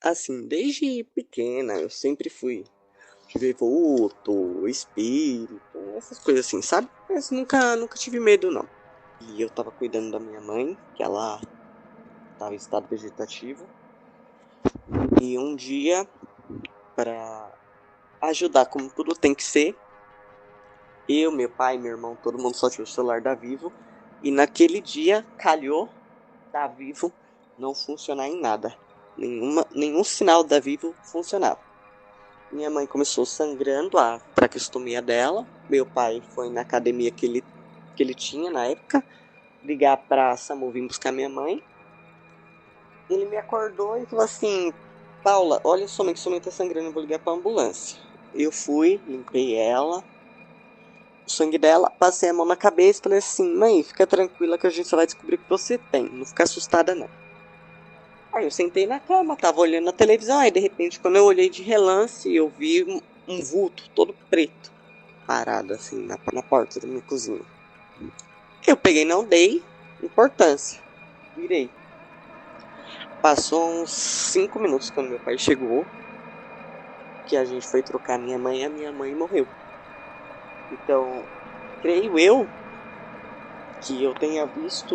Assim, desde pequena eu sempre fui de ver vulto, espírito, essas coisas assim, sabe? Mas nunca tive medo, não. E eu tava cuidando da minha mãe, que ela tava em estado vegetativo. E um dia, pra ajudar como tudo tem que ser, eu, meu pai, meu irmão, todo mundo só tinha o celular da Vivo. E naquele dia, calhou da Vivo não funcionar em nada. Nenhum sinal da Vivo funcionava. Minha mãe começou sangrando a traqueostomia dela. Meu pai foi na academia que ele tinha na época, ligar pra SAMU vir buscar minha mãe. Ele me acordou e falou assim: Paula, olha sua mãe tá sangrando, eu vou ligar pra ambulância. Eu fui, limpei ela, o sangue dela, passei a mão na cabeça e falei assim: mãe, fica tranquila que a gente só vai descobrir o que você tem, não fica assustada não. Aí eu sentei na cama, tava olhando na televisão, aí de repente quando eu olhei de relance, eu vi um vulto todo preto parado assim na porta da minha cozinha. Eu peguei, não dei importância, virei. Passou uns 5 minutos quando meu pai chegou, que a gente foi trocar minha mãe e a minha mãe morreu. Então, creio eu que eu tenha visto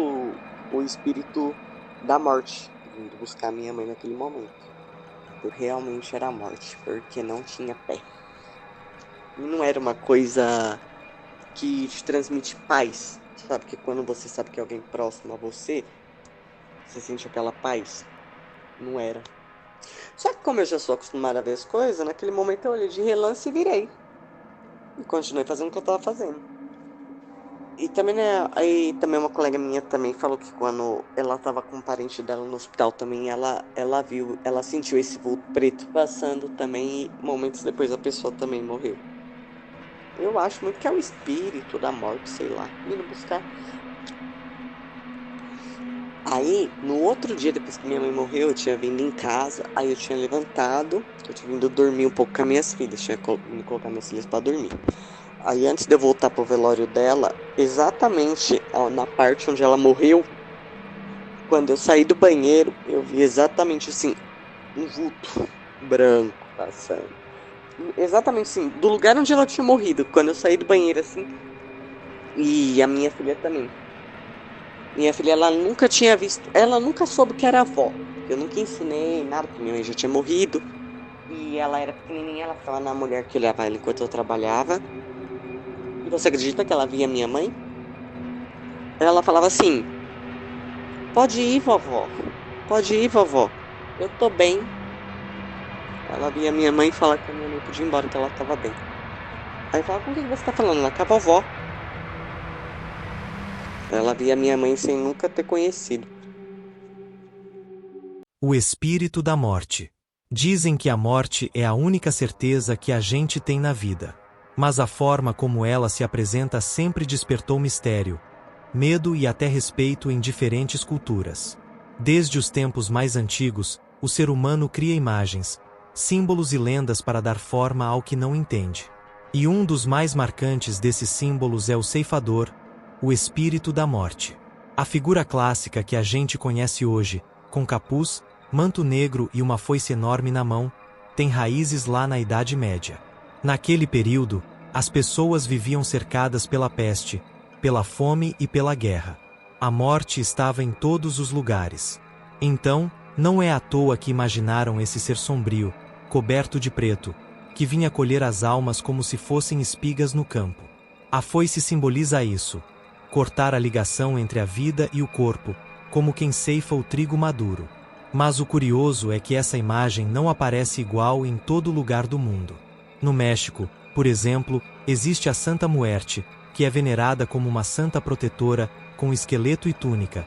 o espírito da morte vindo buscar minha mãe naquele momento. Eu realmente era a morte, porque não tinha pé. E não era uma coisa que te transmite paz. Sabe que quando você sabe que é alguém próximo a você, você sente aquela paz? Não era. Só que como eu já sou acostumada a ver as coisas, naquele momento eu olhei de relance e virei. E continuei fazendo o que eu tava fazendo. E também, né, aí também uma colega minha também falou que quando ela tava com um parente dela no hospital também, ela viu, ela sentiu esse vulto preto passando também e momentos depois a pessoa também morreu. Eu acho muito que é o espírito da morte, sei lá, indo buscar. Aí, no outro dia, depois que minha mãe morreu, eu tinha vindo em casa, aí eu tinha levantado, eu tinha vindo dormir um pouco com as minhas filhas, tinha vindo colocar minhas filhas pra dormir. Aí, antes de eu voltar pro velório dela, exatamente na parte onde ela morreu, quando eu saí do banheiro, eu vi exatamente assim, um vulto branco passando. Exatamente assim, do lugar onde ela tinha morrido, quando eu saí do banheiro assim, e a minha filha também. Minha filha, ela nunca tinha visto, ela nunca soube que era avó. Eu nunca ensinei nada, porque minha mãe já tinha morrido. E ela era pequenininha, ela ficava na mulher que olhava ela enquanto eu trabalhava. E você acredita que ela via minha mãe? Ela falava assim: pode ir, vovó. Pode ir, vovó. Eu tô bem. Ela via minha mãe e falava que a minha mãe podia ir embora, que ela tava bem. Aí eu falava: com quem você tá falando? Ela, com a vovó. Ela via minha mãe sem nunca ter conhecido. O espírito da morte. Dizem que a morte é a única certeza que a gente tem na vida. Mas a forma como ela se apresenta sempre despertou mistério, medo e até respeito em diferentes culturas. Desde os tempos mais antigos, o ser humano cria imagens, símbolos e lendas para dar forma ao que não entende. E um dos mais marcantes desses símbolos é o ceifador, o espírito da morte. A figura clássica que a gente conhece hoje, com capuz, manto negro e uma foice enorme na mão, tem raízes lá na Idade Média. Naquele período, as pessoas viviam cercadas pela peste, pela fome e pela guerra. A morte estava em todos os lugares. Então, não é à toa que imaginaram esse ser sombrio, coberto de preto, que vinha colher as almas como se fossem espigas no campo. A foice simboliza isso: cortar a ligação entre a vida e o corpo, como quem ceifa o trigo maduro. Mas o curioso é que essa imagem não aparece igual em todo lugar do mundo. No México, por exemplo, existe a Santa Muerte, que é venerada como uma santa protetora, com esqueleto e túnica,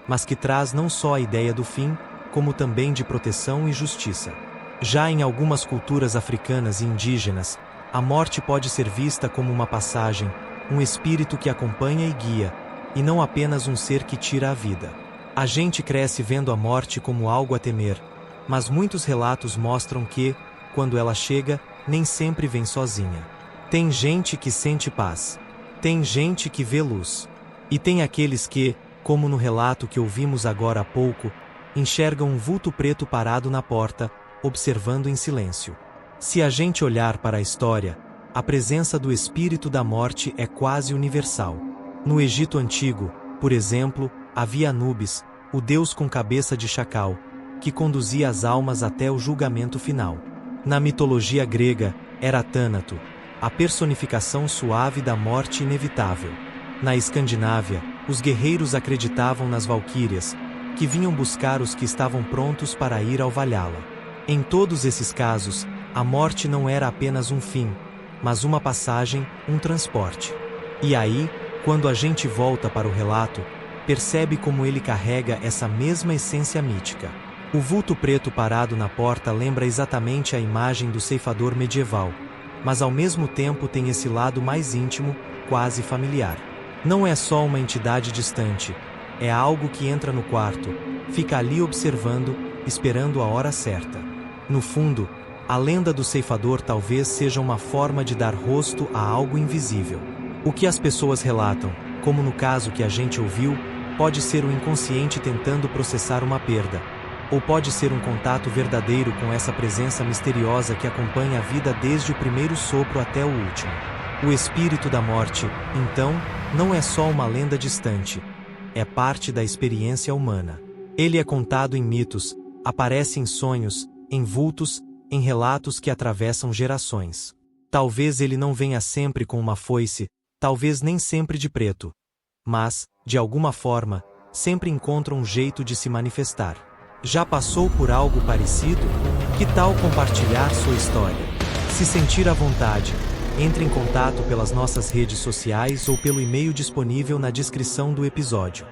mas que traz não só a ideia do fim, como também de proteção e justiça. Já em algumas culturas africanas e indígenas, a morte pode ser vista como uma passagem, um espírito que acompanha e guia, e não apenas um ser que tira a vida. A gente cresce vendo a morte como algo a temer, mas muitos relatos mostram que, quando ela chega, nem sempre vem sozinha. Tem gente que sente paz. Tem gente que vê luz. E tem aqueles que, como no relato que ouvimos agora há pouco, enxergam um vulto preto parado na porta, observando em silêncio. Se a gente olhar para a história, a presença do espírito da morte é quase universal. No Egito Antigo, por exemplo, havia Anubis, o deus com cabeça de chacal, que conduzia as almas até o julgamento final. Na mitologia grega, era Tânato, a personificação suave da morte inevitável. Na Escandinávia, os guerreiros acreditavam nas valquírias, que vinham buscar os que estavam prontos para ir ao Valhalla. Em todos esses casos, a morte não era apenas um fim, mas uma passagem, um transporte. E aí, quando a gente volta para o relato, percebe como ele carrega essa mesma essência mítica. O vulto preto parado na porta lembra exatamente a imagem do ceifador medieval, mas ao mesmo tempo tem esse lado mais íntimo, quase familiar. Não é só uma entidade distante, é algo que entra no quarto, fica ali observando, esperando a hora certa. No fundo, a lenda do ceifador talvez seja uma forma de dar rosto a algo invisível. O que as pessoas relatam, como no caso que a gente ouviu, pode ser o inconsciente tentando processar uma perda, ou pode ser um contato verdadeiro com essa presença misteriosa que acompanha a vida desde o primeiro sopro até o último. O espírito da morte, então, não é só uma lenda distante, é parte da experiência humana. Ele é contado em mitos, aparece em sonhos, em vultos, em relatos que atravessam gerações. Talvez ele não venha sempre com uma foice, talvez nem sempre de preto, mas, de alguma forma, sempre encontra um jeito de se manifestar. Já passou por algo parecido? Que tal compartilhar sua história? Se sentir à vontade, entre em contato pelas nossas redes sociais ou pelo e-mail disponível na descrição do episódio.